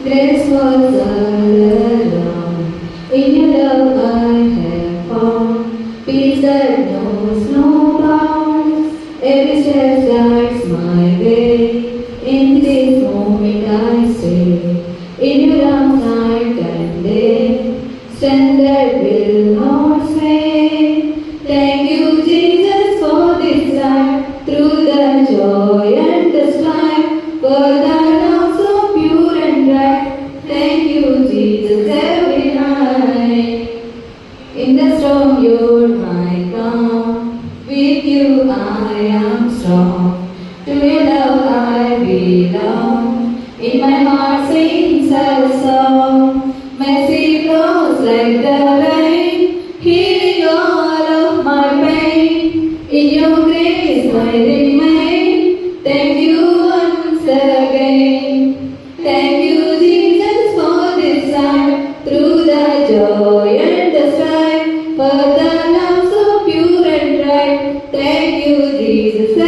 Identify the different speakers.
Speaker 1: Grace was all around. In your love I have found peace that knows no bounds. Every step lights my way. In this moment I stay. In your arms night and day. Stand that will not sway. Thank you, Jesus, for this life. Through the joy and the strife. For the love so pure and bright. Thank you, Jesus, every night. In the storm, you're my calm. With you, I am strong. To your love, I belong. In my heart, sings a song. Mercy flows like the rain, healing all of my pain. In your grace, I remain. Thank you once again. Thank you, Jesus, for this life. Through the joy and the strife, for the love so pure and bright. Thank you, Jesus.